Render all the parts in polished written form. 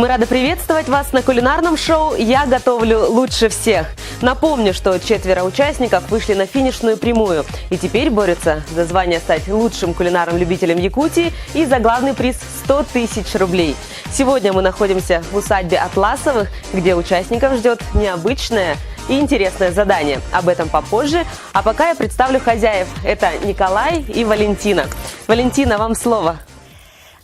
Мы рады приветствовать вас на кулинарном шоу «Я готовлю лучше всех». Напомню, что 4 участников вышли на финишную прямую и теперь борются за звание стать лучшим кулинарным любителем Якутии и за главный приз 100 тысяч рублей. Сегодня мы находимся в усадьбе Атласовых, где участников ждет необычное и интересное задание. Об этом попозже. А пока я представлю хозяев. Это Николай и Валентина. Валентина, вам слово.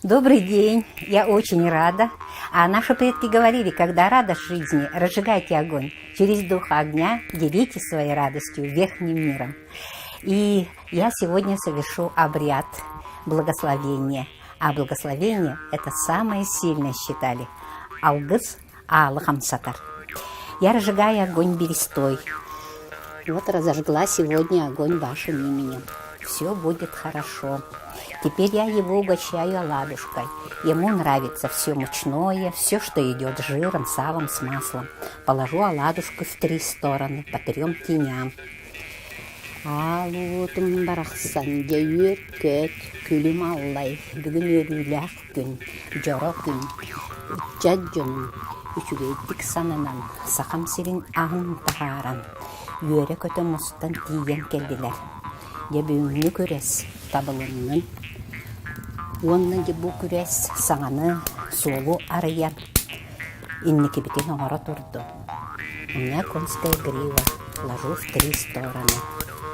Добрый день, я очень рада. А наши предки говорили, когда радость жизни, разжигайте огонь. Через дух огня делитесь своей радостью верхним миром. И я сегодня совершу обряд благословения. А благословение – это самое сильное, считали. Алгыс алыхам сатар. Я разжигаю огонь берестой. Вот разожгла сегодня огонь вашим именем. Все будет хорошо. Теперь я его угощаю оладушкой. Ему нравится все мучное, все, что идет с жиром, салом, с маслом. Положу оладушку в 3 стороны, по 3 теням. Алутым барахсан, дейер көт, күлім аллай, бүгін өріләк күн, жора күн, жаджын, үчігейдік санынан, сақам сирин ағын тағаран, үйері көті мұстан тиген келділер. Дебүйіні көрес табылынның, онның дебу көрес саңаны солу арыян, иннеки бітін оңара тұрды. У меня конская грива, ложу в 3 стороны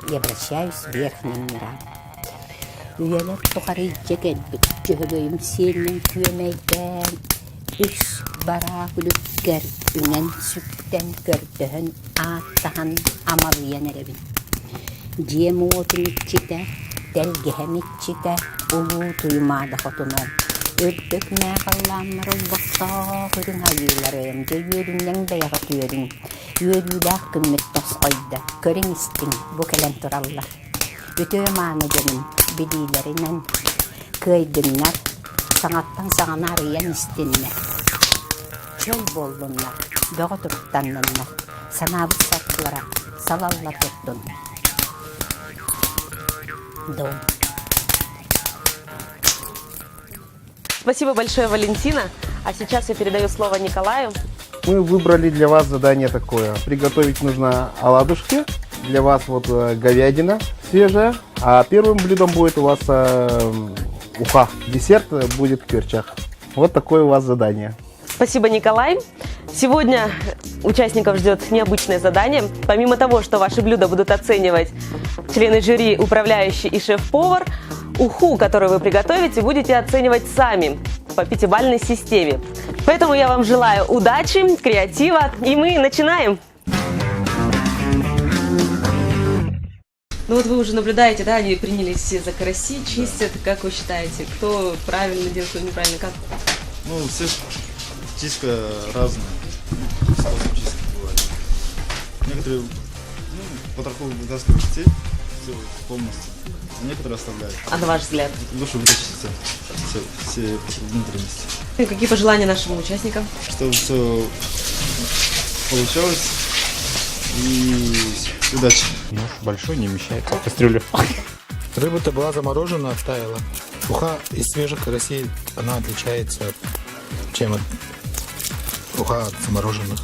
и обращаюсь в верхний миром. Үйелер тұқары жекелбік, жөгөйім селмен күйемейден, үш бара күліккер, үнен сүттен көрдіхін, аттаған амал енеребін. Жем отын итчите, телгехем итчите, улу туймада хотуном. Өттік мәғалламыр ұлбақта көрін айыларым, же үйерінен бәйға түйерін. Үйеріләк күммет тосқойды, көрін істің, бұ кәлен тұраллар. Өте маңы жөнім, білейлерінен көйдіңнер, саңаттан саңана арыян істіннер. Чөл болдыңнар, бөғі тұрттанныңнар, санабы саттылара, салалла тұрттың. Дом. Спасибо большое, Валентина. А сейчас я передаю слово Николаю. Мы выбрали для вас задание такое. Приготовить нужно оладушки. Для вас вот говядина свежая. А первым блюдом будет у вас уха. Десерт будет в перчах. Вот такое у вас задание. Спасибо, Николай. Сегодня участников ждет необычное задание. Помимо того, что ваши блюда будут оценивать члены жюри, управляющий и шеф-повар, уху, которую вы приготовите, будете оценивать сами по 5-бальной системе. Поэтому я вам желаю удачи, креатива, и мы начинаем! Ну вот вы уже наблюдаете, да, они принялись все за караси, чистят. Как вы считаете, кто правильно делает, кто неправильно, как? Ну, все чистка разная. Способ чистки бывает. Некоторые, потроху вытаскивают степь, все полностью. А некоторые оставляют. А на ваш взгляд? Ну, чтобы вытащить все внутренности. И какие пожелания нашим участникам? Чтобы все получалось. И удачи. Нож большой, не вмещается в кастрюлю. Рыба-то была заморожена, оттаяла. Уха из свежих карасей, она отличается, чем от уха от замороженных.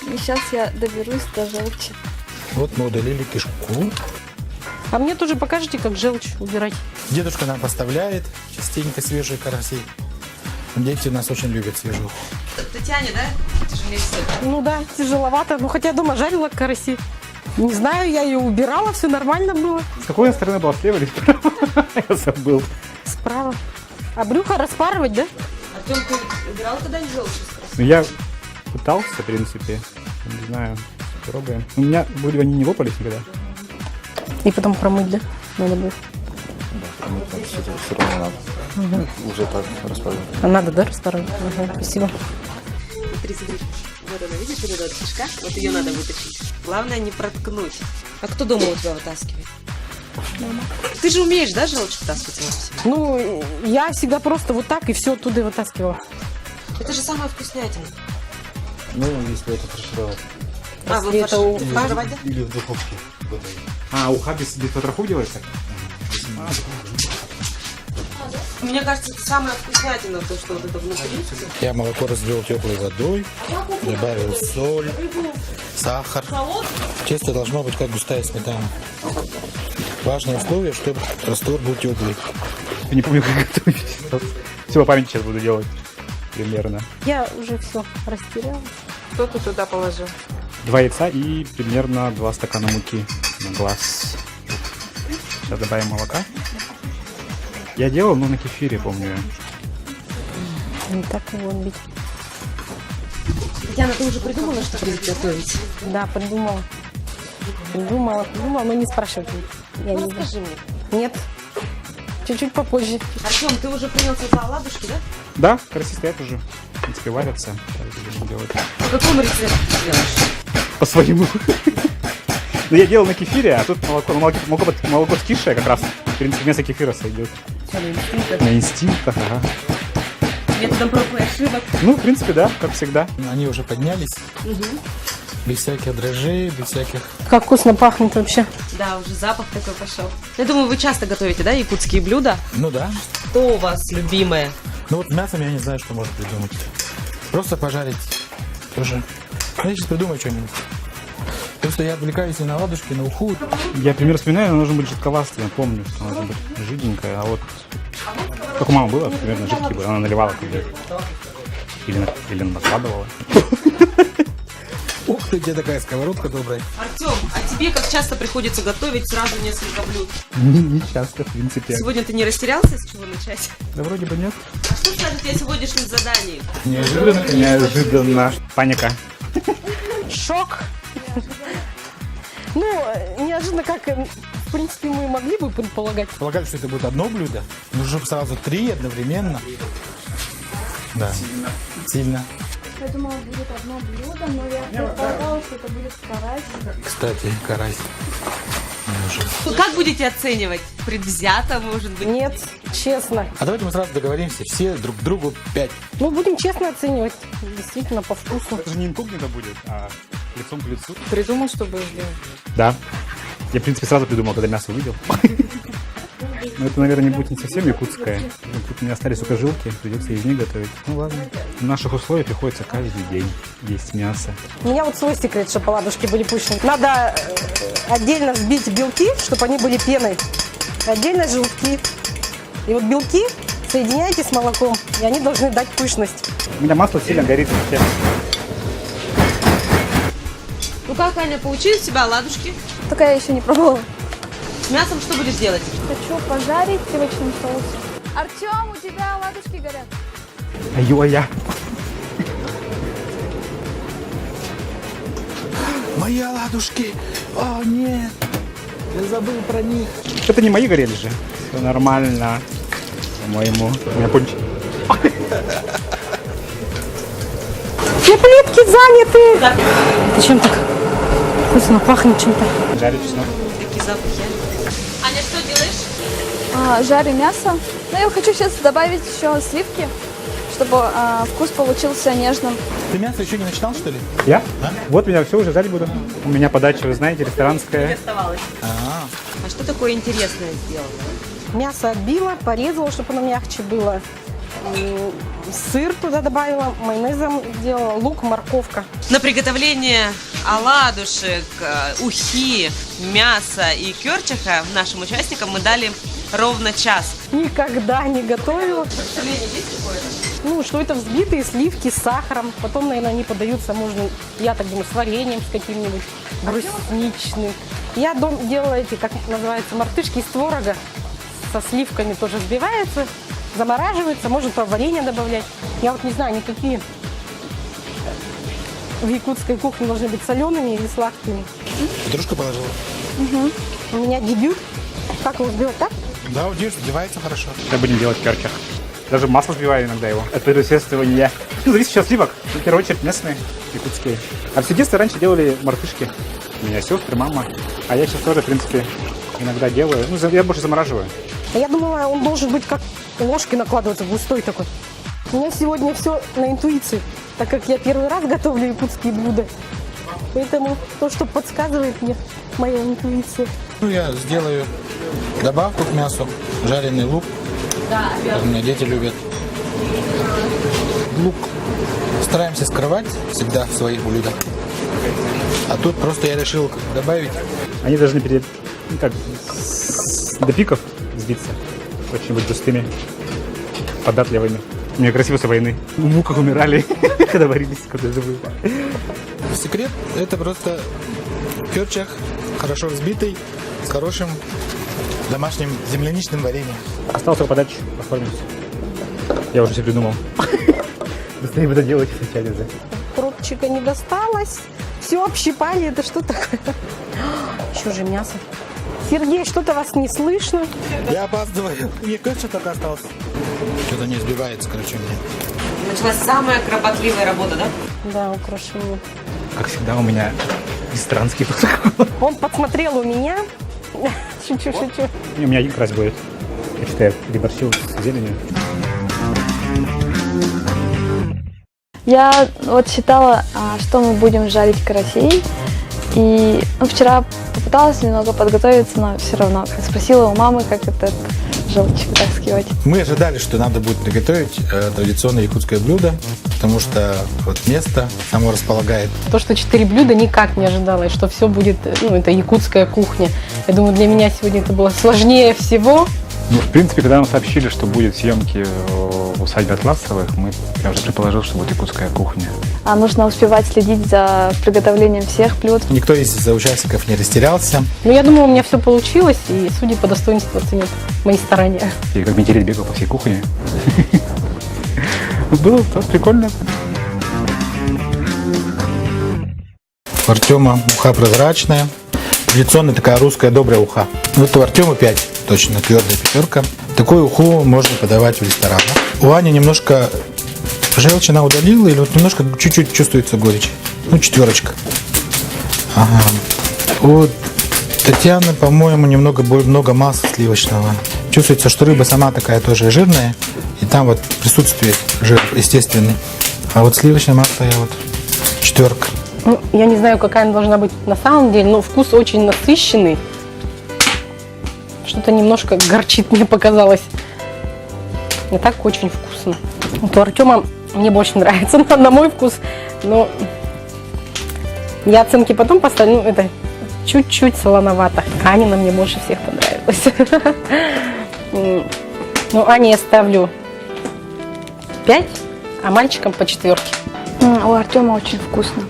И сейчас я доберусь до желчи. Вот мы удалили кишку. А мне тоже покажите, как желчь убирать. Дедушка нам поставляет частенько свежие караси. Дети у нас очень любят свежую. Татьяне, да? Тяжелее всего. Ну да, тяжеловато. Ну хотя я дома жарила караси. Не знаю, я ее убирала, все нормально было. С какой стороны была, слева или справа? Я забыл. Справа. А брюхо распарывать, да? Артем, ты убирал когда-нибудь желчь из караси? Ну, я пытался, в принципе. Не знаю, пробуем. У меня вроде они не лопались никогда. И потом промыть, да? Надо будет. Все равно надо. Уже так распаривать. А надо, да, распарывать? Ага, спасибо. Смотри, смотри. Вот она, видишь, вот эта кишка? Вот ее надо вытащить. Главное не проткнуть. А кто дома у тебя вытаскивает? Мама. Ты же умеешь, да, желчь вытаскивать? Ну, я всегда просто вот так и все оттуда вытаскивала. Это же самое вкуснятина. Ну, если это фаршировать. А, вот это фаршировать, да? Или в духовке. А, уха без потроху делается? Мне кажется, это самая вкуснятина, то, что вот это внутри. Я молоко развел теплой водой, добавил соль, сахар. Тесто должно быть как густая сметана. Важное условие, чтобы раствор был теплый. Я не помню, как готовить. Все по памяти сейчас буду делать. Примерно. Я уже все растеряла. Что ты туда положил? 2 яйца и примерно 2 стакана муки на глаз. Сейчас добавим молока. Я делал, но на кефире, помню. Не так его бить. Татьяна, ты уже придумала, что будешь готовить? Да, придумала. Придумала, но не спрашивайте. Я не Расскажи мне. Нет. Чуть-чуть попозже. Артем, ты уже принялся за оладушки, да? Да, караси стоят уже. В принципе, варятся. Сейчас будем делать. По какому рецепту ты делаешь? По своему. Ну, я делал на кефире, а тут молоко скисшее как раз. В принципе, вместо кефира сойдет. На инстинктах, ага. Методом проб и ошибок. Ну, в принципе, да, как всегда. Они уже поднялись. Без всяких дрожжей, без всяких... Как вкусно пахнет вообще. Да, уже запах такой пошел. Я думаю, вы часто готовите, да, якутские блюда? Ну да. Что у вас любимое? Ну вот мясом я не знаю, что можно придумать. Просто пожарить тоже. Ну, я сейчас придумаю что-нибудь. Просто я отвлекаюсь и на ладушки, на уху. Я пример вспоминаю, оно должно быть жидковастое. Я помню, что оно должно быть жиденькое. А вот как у мамы было, примерно жидкий был. Она наливала как-то. Или накладывала. Ух ты, где такая сковородка добрая. Артем, а тебе как часто приходится готовить сразу несколько блюд? Не часто, в принципе. Сегодня ты не растерялся, с чего начать? Да вроде бы нет. А что скажете о сегодняшнем задании? Неожиданно. Паника. Шок. Ну, неожиданно, как, в принципе, мы могли бы предполагать. Полагали, что это будет одно блюдо, но чтобы сразу 3 одновременно. Да. Сильно. Я думала, будет одно блюдо, но я предполагала, что это будет карась. Кстати, карась. Ну, как будете оценивать? Предвзято, может быть? Нет, честно. А давайте мы сразу договоримся, все друг другу 5. Ну, будем честно оценивать. Действительно, по вкусу. Это же не инкогнито будет, а лицом к лицу. Придумал, что будешь делать? Да. Я, в принципе, сразу придумал, когда мясо увидел. Но это, наверное, не будет не совсем якутское. Тут у меня остались только жилки, придется из них готовить. Ну ладно. В наших условиях приходится каждый день есть мясо. У меня вот свой секрет, чтобы оладушки были пышные. Надо отдельно взбить белки, чтобы они были пеной. Отдельно желтки. И вот белки соединяйте с молоком, и они должны дать пышность. У меня масло сильно горит. Ну как, Аня, получились у тебя оладушки? Только я еще не пробовала. С мясом что будешь делать? Хочу пожарить в сливочном соусе. Артем, у тебя оладушки горят. Ай-ё-я. Мои оладушки! О, нет! Я забыл про них. Это не мои горели же. Все нормально. По-моему. У меня кончик. Все плитки заняты! Да. Зачем так вкусно пахнет чем-то? Жарить чеснок. Такие запахи. Аня, что делаешь? Жарю мясо. Но я хочу сейчас добавить еще сливки, чтобы вкус получился нежным. Ты мясо еще не начинал, что ли? Я? Да? Вот меня все уже жарить буду. У меня подача, вы знаете, ресторанская. Оставалось. А что такое интересное сделала? Мясо отбила, порезала, чтобы оно мягче было. Сыр туда добавила, майонезом сделала, лук, морковка. На приготовление оладушек, ухи, мяса и кёрчаха нашим участникам мы дали ровно час. Никогда не готовила. Представление есть какое-то? Ну, что это взбитые сливки с сахаром. Потом, наверное, они подаются, можно, я так думаю, с вареньем, с каким-нибудь брусничным. Я делала эти, как называется, мартышки из творога. Со сливками тоже взбивается, замораживается, можно туда варенье добавлять. Я вот не знаю, никакие в якутской кухне должны быть солеными или сладкими. Петрушку положила? У меня дебют. Как его сделать, так? Да, вот видишь, взбивается хорошо. Сейчас будем делать кёрчах. Даже масло взбиваю иногда его. Это естественно. Ну, зависит сейчас сливок. В первую очередь местные, якутские. А все детство раньше делали мартышки. У меня сестры, мама. А я сейчас тоже, в принципе, иногда делаю. Ну, я больше замораживаю. Я думала, он должен быть как ложкой накладываться, густой такой. У меня сегодня все на интуиции, так как я первый раз готовлю якутские блюда. Поэтому то, что подсказывает мне моя интуиция. Ну, я сделаю добавку к мясу, жареный лук, У меня дети любят. Лук стараемся скрывать всегда в своих блюдах. А тут просто я решил добавить. Они должны до пиков сбиться. Очень быть густыми, податливыми. У меня красиво со войны. В муках умирали, когда варились, когда живые. Секрет – это просто керчах, хорошо взбитый, с хорошим домашним земляничным вареньем. Осталось его подать, оформить. Я уже все придумал. Быстрее буду делать, сначала нельзя. Коробчика не досталось. Все общипали. Это что такое? Еще же мясо. Сергей, что-то вас не слышно. Я опаздываю. Мне керча только остался. Что-то не сбивается, короче, у меня. Началась самая кропотливая работа, да? Да, украшение. Как всегда, у меня странский подход. Он подсмотрел у меня. Шучу. У меня один раз будет. Я считаю, переборщил с зеленью. Я вот считала, что мы будем жарить карасей. И вчера попыталась немного подготовиться, но все равно спросила у мамы, как этот желтик вытаскивать. Мы ожидали, что надо будет приготовить традиционное якутское блюдо, потому что вот место само располагает. То, что 4 блюда, никак не ожидала, и что все будет, это якутская кухня. Я думаю, для меня сегодня это было сложнее всего. Ну, в принципе, когда нам сообщили, что будет съемки в усадьбе Атласовых, я уже предположил, что будет якутская кухня. А нужно успевать следить за приготовлением всех блюд. Никто из участников не растерялся. Ну, я думаю, у меня все получилось, и судьи по достоинству оценят мои старания. И как метель бегал по всей кухне. Было прикольно. У Артема уха прозрачная. Традиционная такая русская добрая уха. Вот у Артема 5, точно твердая 5. Такую уху можно подавать в ресторанах. У Ани немножко желчь она удалила, или вот немножко чуть-чуть чувствуется горечь. 4. Ага. У Татьяны, по-моему, много масла сливочного. Чувствуется, что рыба сама такая тоже жирная, и там вот присутствует жир естественный. А вот сливочное масло я 4. Ну, я не знаю, какая она должна быть на самом деле, но вкус очень насыщенный. Что-то немножко горчит, мне показалось. И так очень вкусно. Вот у Артема мне больше нравится, на мой вкус. Но я оценки потом поставлю. Это чуть-чуть солоновато. Анина мне больше всех понравилась. Ну, Ане я ставлю 5, а мальчикам по 4. У Артема очень вкусно.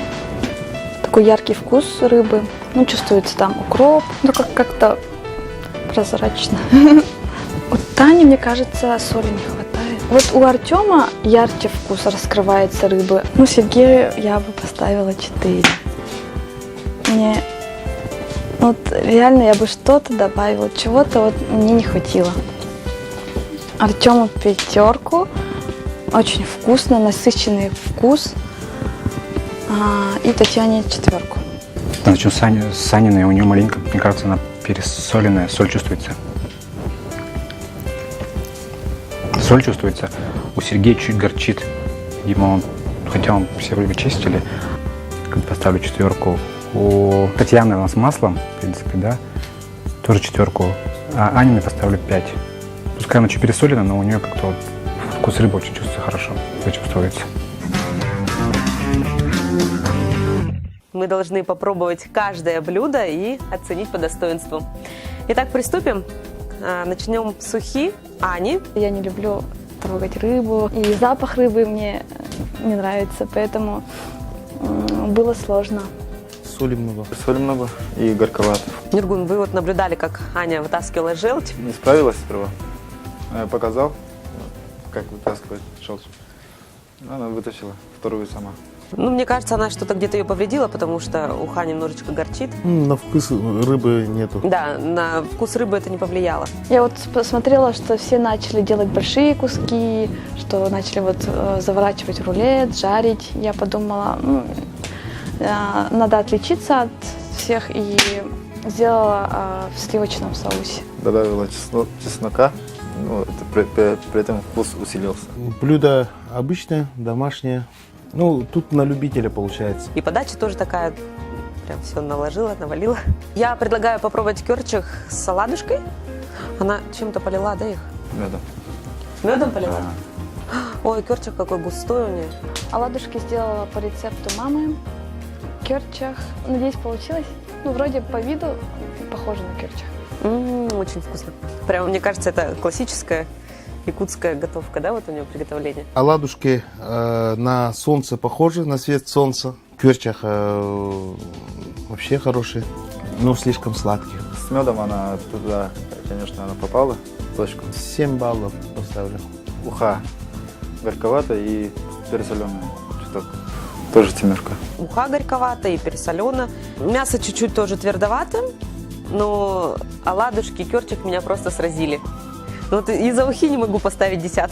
Такой яркий вкус рыбы. Чувствуется там укроп. Как-то прозрачно. У Тани, мне кажется, соли не хватает. Вот у Артема ярче вкус раскрывается рыбы. Сергею я бы поставила 4. Мне реально я бы что-то добавила, чего-то мне не хватило. Артему 5. Очень вкусно, насыщенный вкус. И Татьяне 4. Начну с Аниной, у нее маленько, мне кажется, она пересоленная, соль чувствуется. Соль чувствуется. У Сергея чуть горчит. Видимо, хотя он все вроде чистили, поставлю 4. У Татьяны у нас с маслом, в принципе, да, тоже 4. А Аниной поставлю 5. Пускай она чуть пересолена, но у нее как-то вкус рыбы очень чувствуется хорошо, чувствуется. Мы должны попробовать каждое блюдо и оценить по достоинству. Итак, приступим. Начнем с ухи Ани. Я не люблю трогать рыбу, и запах рыбы мне не нравится, поэтому было сложно. Соли много. Соли много и горьковато. Нургун, вы наблюдали, как Аня вытаскивала желчь. Не справилась сперва. Я показал, как вытаскивать желчь. Она вытащила вторую сама. Мне кажется, она что-то где-то ее повредила, потому что уха немножечко горчит. На вкус рыбы нету. Да, на вкус рыбы это не повлияло. Я посмотрела, что все начали делать большие куски, что начали заворачивать рулет, жарить. Я подумала, надо отличиться от всех, и сделала в сливочном соусе. Добавила чеснока, при этом вкус усилился. Блюдо обычное, домашнее. Тут на любителя получается. И подача тоже такая, прям все наложила, навалила. Я предлагаю попробовать керчах с оладушкой. Она чем-то полила, да, их? Да. Медом поливать? Ой, керчах какой густой у нее. Оладушки сделала по рецепту мамы. Керчах, надеюсь, получилось. Ну, вроде по виду похоже на керчах. Очень вкусно. Прямо, мне кажется, это классическая якутская готовка, да, вот у нее приготовление. Оладушки на солнце похожи, на свет солнца. В Керчах вообще хорошие, но слишком сладкие. С медом она туда, конечно, она попала в точку. 7 баллов поставлю. Уха горьковато и пересоленая. Что-то тоже семерка. Уха горьковато и пересолено. Мясо чуть-чуть тоже твердовато, но оладушки, керчах меня просто сразили. Ну, вот из-за ухи не могу поставить 10,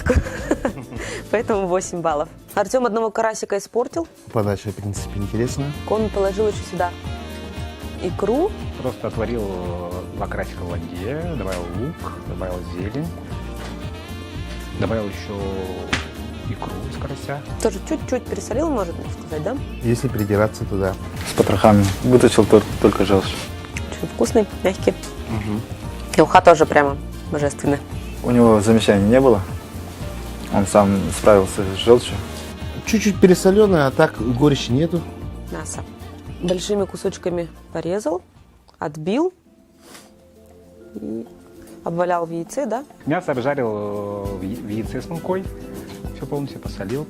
поэтому 8 баллов. Артем одного карасика испортил. Подача, в принципе, интересная. Он положил еще сюда икру. Просто отварил два карасика в воде, добавил лук, добавил зелень, добавил еще икру из карася. Тоже чуть-чуть пересолил, можно сказать, да? Если придираться, то да. С потрохами. Вытащил только желчь. Очень вкусный, мягкий. И уха тоже прямо божественная. У него замечаний не было. Он сам справился с желчью. Чуть-чуть пересоленая, а так горечи нету. Мясо. Большими кусочками порезал, отбил и обвалял в яйце, да? Мясо обжарил в яйце с мукой, все полностью посолил,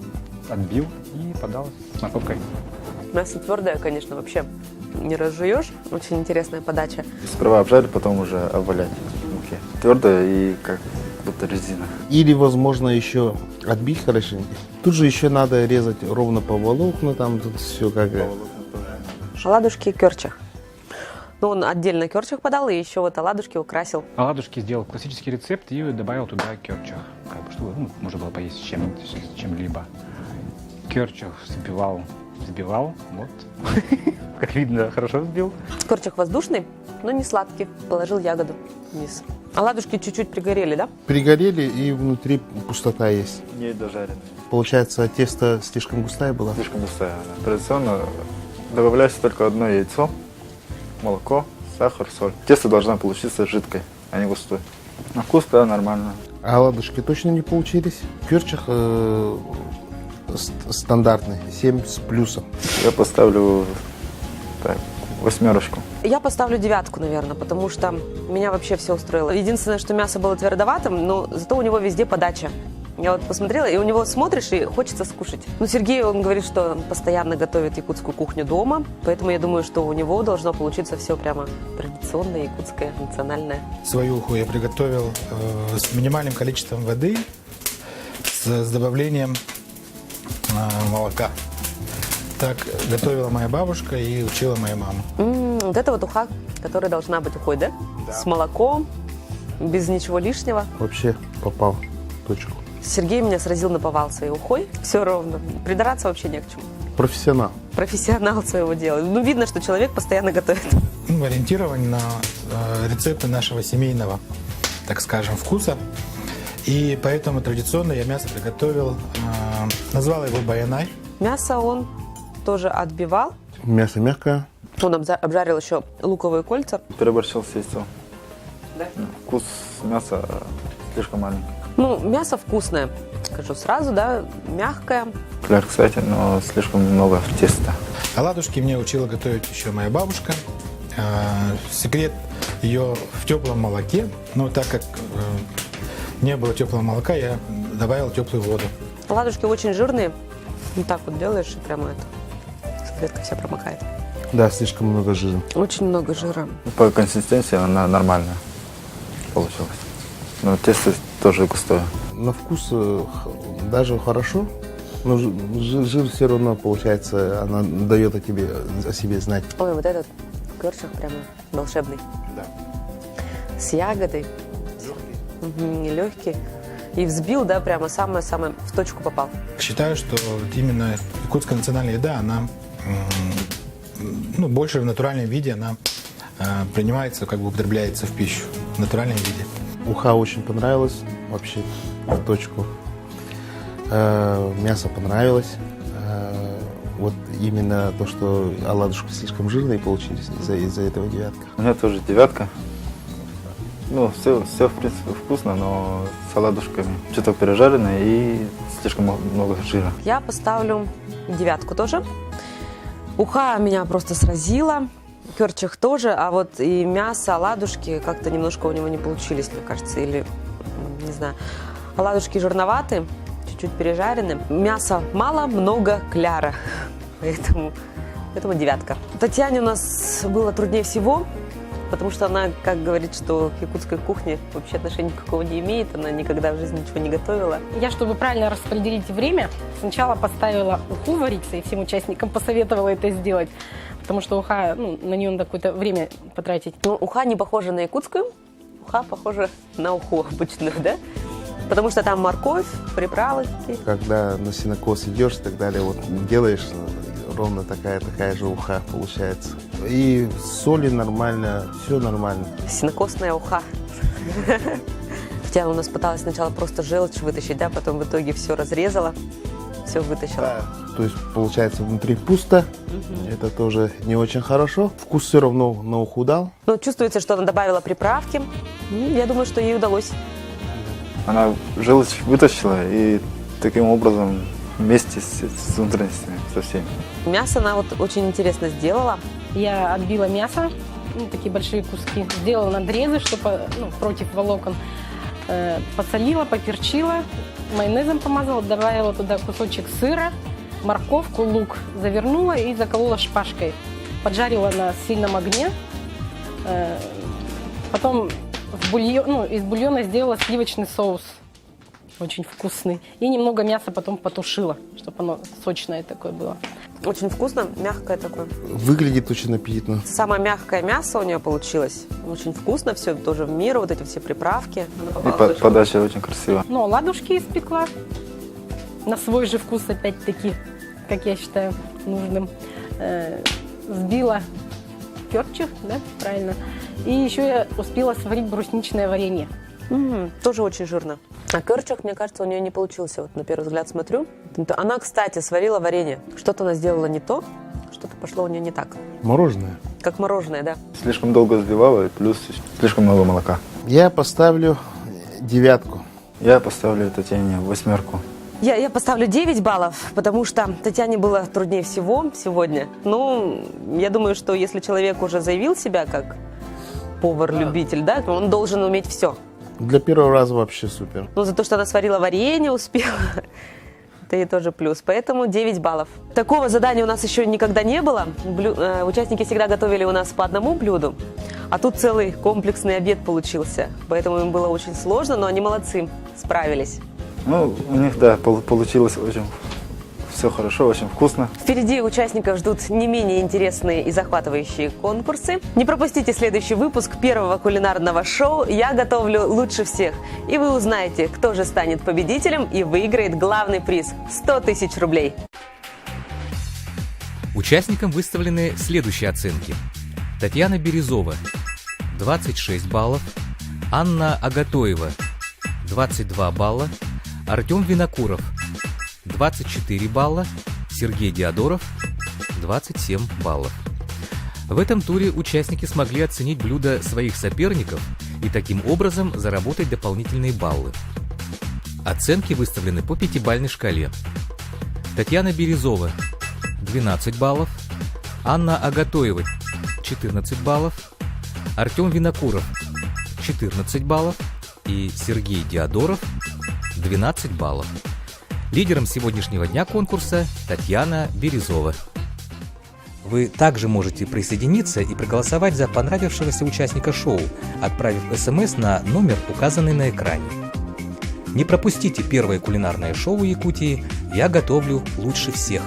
отбил и подал с морковкой. Мясо твердое, конечно, вообще не разжуешь. Очень интересная подача. Сперва обжарить, потом уже обвалять в муке. Твердое и как будто резина. Или, возможно, еще отбить хорошенько. Тут же еще надо резать ровно по волокну, там тут все как... Оладушки и керчах. Ну, он отдельно керчах подал, и еще вот оладушки украсил. Оладушки сделал классический рецепт и добавил туда керчах, как бы, чтобы можно было поесть с чем-либо. Керчах взбивал, вот. Как видно, хорошо взбил. Керчах воздушный, но не сладкий. Положил ягоду вниз. Оладушки чуть-чуть пригорели, да? Пригорели, и внутри пустота есть. Не дожаренный. Получается, тесто слишком густая была. Слишком густая. Да. Традиционно добавляется только одно яйцо, молоко, сахар, соль. Тесто должно получиться жидкой, а не густой. На вкус, да, нормально. А оладушки точно не получились. В Керчах стандартный, 7 с плюсом. Я поставлю так, 8. Я поставлю 9, наверное, потому что меня вообще все устроило. Единственное, что мясо было твердоватым, но зато у него везде подача. Я вот посмотрела, и у него смотришь, и хочется скушать. Ну, Сергей, он говорит, что он постоянно готовит якутскую кухню дома, поэтому я думаю, что у него должно получиться все прямо традиционное, якутское, национальное. Свою уху я приготовил с минимальным количеством воды, с добавлением молока. Так готовила моя бабушка и учила моя мама. Вот это вот уха, которая должна быть ухой, да? С молоком, без ничего лишнего. Вообще попал в точку. Сергей меня сразил наповал своей ухой. Все ровно. Придраться вообще не к чему. Профессионал. Профессионал своего дела. Ну, видно, что человек постоянно готовит. Ориентирован на рецепты нашего семейного, так скажем, вкуса. И поэтому традиционно я мясо приготовил, назвал его баянай. Мясо он тоже отбивал. Мясо мягкое. Он обжарил еще луковые кольца. Переборщил с яйцом. Да? Вкус мяса слишком маленький. Ну, мясо вкусное, скажу сразу, да, мягкое. Кляр, кстати, но слишком много теста. Оладушки мне учила готовить еще моя бабушка. Секрет ее в теплом молоке. Но так как не было теплого молока, я добавил теплую воду. Оладушки очень жирные. Вот так вот делаешь, и прямо это салфетка вся промокает. Да, слишком много жира. Очень много жира. По консистенции она нормальная получилась. Но тесто тоже густое. На вкус даже хорошо, но жир все равно, получается, она дает о себе знать. Ой, вот этот керчах прямо волшебный. Да. С ягодой. Легкий. Легкий. И взбил, да, прямо самое-самое в точку попал. Считаю, что именно якутская национальная еда, она больше в натуральном виде, она принимается, как бы употребляется в пищу в натуральном виде. Уха очень понравилась, вообще в точку. Мясо понравилось. Вот именно то, что оладушки слишком жирные получились, из-за этого 9. У меня тоже 9. Ну, все в принципе вкусно, но с оладушками. Что-то пережаренное и слишком много жира. Я поставлю 9 тоже. Уха меня просто сразила, кёрчах тоже, а вот и мясо, оладушки как-то немножко у него не получились, мне кажется, или, не знаю. Оладушки жирноваты, чуть-чуть пережарены. Мяса мало, много кляра, поэтому 9. Татьяне у нас было труднее всего, потому что она, как говорит, что к якутской кухне вообще отношения никакого не имеет, она никогда в жизни ничего не готовила. Я, чтобы правильно распределить время, сначала поставила уху вариться, и всем участникам посоветовала это сделать, потому что уха, на нее надо какое-то время потратить. Ну, уха не похожа на якутскую, уха похожа на уху обычную, да? Потому что там морковь, приправы. Когда на сенокос идешь и так далее, вот делаешь, ровно такая же уха получается. И соли нормально, все нормально. Сенокосная уха. Хотя у нас пыталась сначала просто желчь вытащить, да, потом в итоге все разрезала, все вытащила. Да. То есть получается внутри пусто, это тоже не очень хорошо. Вкус все равно на уху дал. Но чувствуется, что она добавила приправки. Я думаю, что ей удалось. Она желчь вытащила и таким образом вместе с внутренностями, со всеми. Мясо она вот очень интересно сделала. Я отбила мясо, такие большие куски, сделала надрезы, чтобы против волокон. Посолила, поперчила, майонезом помазала, добавила туда кусочек сыра, морковку, лук, завернула и заколола шпажкой. Поджарила на сильном огне. Потом из бульона сделала сливочный соус, очень вкусный. И немного мяса потом потушила, чтобы оно сочное такое было. Очень вкусно, мягкое такое. Выглядит очень аппетитно. Самое мягкое мясо у нее получилось. Очень вкусно, все тоже в меру, вот эти все приправки. И подача очень красивая. Ну, оладушки испекла на свой же вкус, опять-таки, как я считаю нужным. Сбила кёрчах, да, правильно. И еще я успела сварить брусничное варенье. Тоже очень жирно. А кёрчах, мне кажется, у нее не получился. Вот на первый взгляд смотрю. Она, кстати, сварила варенье. Что-то она сделала не то, что-то пошло у нее не так. Мороженое. Как мороженое, да. Слишком долго взбивала и плюс слишком много молока. Я поставлю 9. Я поставлю Татьяне 8. Я поставлю 9 баллов, потому что Татьяне было труднее всего сегодня. Ну, я думаю, что если человек уже заявил себя как повар-любитель, да, то он должен уметь все. Для первого раза вообще супер. Ну, за то, что она сварила варенье, успела, это ей тоже плюс. Поэтому 9 баллов. Такого задания у нас еще никогда не было. Участники всегда готовили у нас по одному блюду, а тут целый комплексный обед получился. Поэтому им было очень сложно, но они молодцы, справились. Ну, у них, да, получилось очень все хорошо, очень вкусно. Впереди участников ждут не менее интересные и захватывающие конкурсы. Не пропустите следующий выпуск первого кулинарного шоу «Я готовлю лучше всех». И вы узнаете, кто же станет победителем и выиграет главный приз – 100 000 рублей. Участникам выставлены следующие оценки. Татьяна Березова – 26 баллов, Анна Агатоева – 22 балла, Артем Винокуров – 24 балла, Сергей Диадоров – 27 баллов. В этом туре участники смогли оценить блюда своих соперников и таким образом заработать дополнительные баллы. Оценки выставлены по 5-бальной шкале. Татьяна Березова – 12 баллов, Анна Агатоева – 14 баллов, Артем Винокуров – 14 баллов и Сергей Диадоров – 12 баллов. Лидером сегодняшнего дня конкурса Татьяна Березова. Вы также можете присоединиться и проголосовать за понравившегося участника шоу, отправив СМС на номер, указанный на экране. Не пропустите первое кулинарное шоу Якутии «Я готовлю лучше всех».